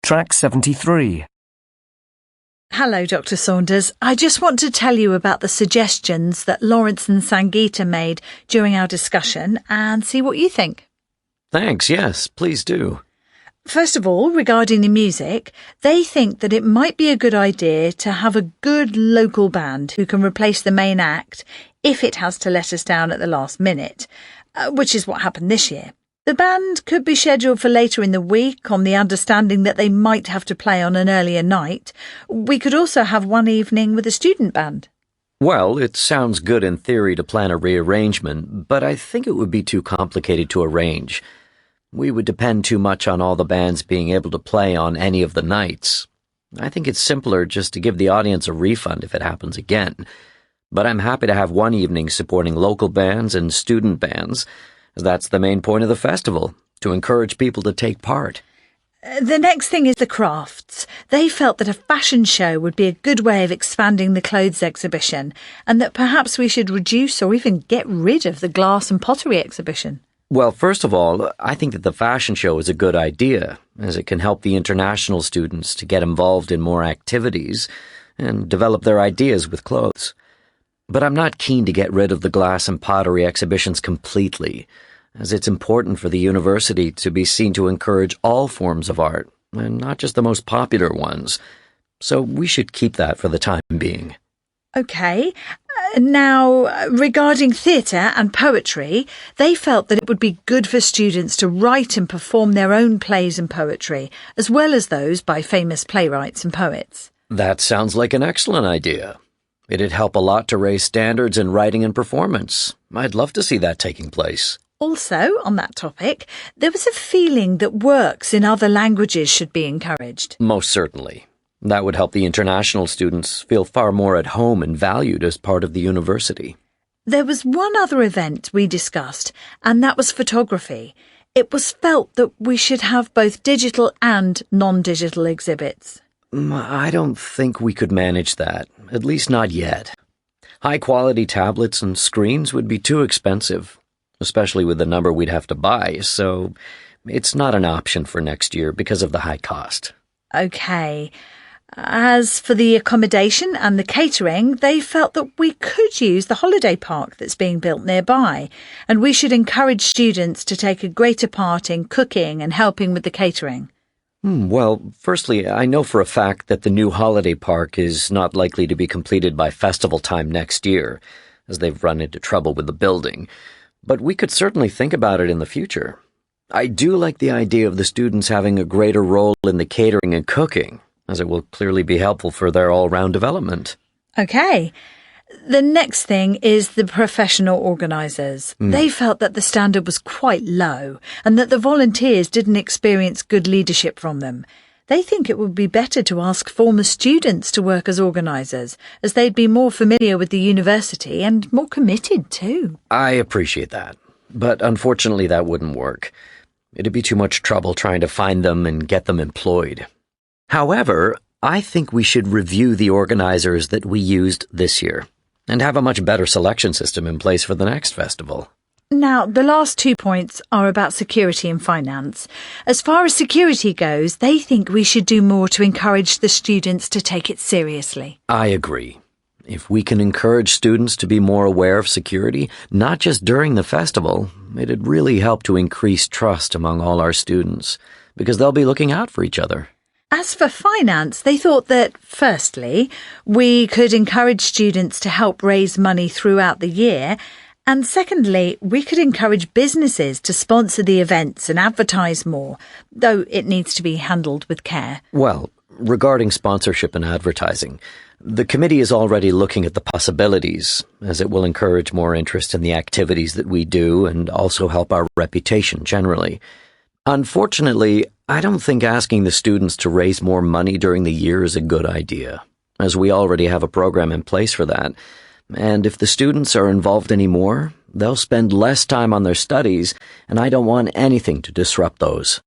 Track 73. Hello, Dr. Saunders. I just want to tell you about the suggestions that Lawrence and Sangeeta made during our discussion and see what you think. Thanks, yes, please do. First of all, regarding the music, they think that it might be a good idea to have a good local band who can replace the main act if it has to let us down at the last minute, which is what happened this year. The band could be scheduled for later in the week on the understanding that they might have to play on an earlier night. We could also have one evening with a student band. Well, it sounds good in theory to plan a rearrangement, but I think it would be too complicated to arrange. We would depend too much on all the bands being able to play on any of the nights. I think it's simpler just to give the audience a refund if it happens again. But I'm happy to have one evening supporting local bands and student bands. That's the main point of the festival, to encourage people to take part. The next thing is the crafts. They felt that a fashion show would be a good way of expanding the clothes exhibition, and that perhaps we should reduce or even get rid of the glass and pottery exhibition. Well, first of all, I think that the fashion show is a good idea, as it can help the international students to get involved in more activities and develop their ideas with clothes. But I'm not keen to get rid of the glass and pottery exhibitions completely, as it's important for the university to be seen to encourage all forms of art, and not just the most popular ones. So we should keep that for the time being. OK. Now, regarding theatre and poetry, they felt that it would be good for students to write and perform their own plays and poetry, as well as those by famous playwrights and poets. That sounds like an excellent idea. It'd help a lot to raise standards in writing and performance. I'd love to see that taking place. Also, on that topic, there was a feeling that works in other languages should be encouraged. Most certainly. That would help the international students feel far more at home and valued as part of the university. There was one other event we discussed, and that was photography. It was felt that we should have both digital and non-digital exhibits. I don't think we could manage that, at least not yet. High-quality tablets and screens would be too expensive, especially with the number we'd have to buy, so it's not an option for next year because of the high cost. OK. As for the accommodation and the catering, they felt that we could use the holiday park that's being built nearby, and we should encourage students to take a greater part in cooking and helping with the catering. Well, firstly, I know for a fact that the new holiday park is not likely to be completed by festival time next year, as they've run into trouble with the building. But we could certainly think about it in the future. I do like the idea of the students having a greater role in the catering and cooking, as it will clearly be helpful for their all-round development. OK. The next thing is the professional organisers. They felt that the standard was quite low and that the volunteers didn't experience good leadership from them. They think it would be better to ask former students to work as organisers, as they'd be more familiar with the university and more committed too. I appreciate that, but unfortunately that wouldn't work. It'd be too much trouble trying to find them and get them employed. However, I think we should review the organisers that we used this year and have a much better selection system in place for the next festival. Now, the last 2 points are about security and finance. As far as security goes, they think we should do more to encourage the students to take it seriously. I agree. If we can encourage students to be more aware of security, not just during the festival, it'd really help to increase trust among all our students, because they'll be looking out for each other. As for finance, they thought that, firstly, we could encourage students to help raise money throughout the year, and secondly, we could encourage businesses to sponsor the events and advertise more, though it needs to be handled with care. Well, regarding sponsorship and advertising, the committee is already looking at the possibilities, as it will encourage more interest in the activities that we do and also help our reputation generally. Unfortunately, I don't think asking the students to raise more money during the year is a good idea, as we already have a program in place for that. And if the students are involved anymore, they'll spend less time on their studies, and I don't want anything to disrupt those.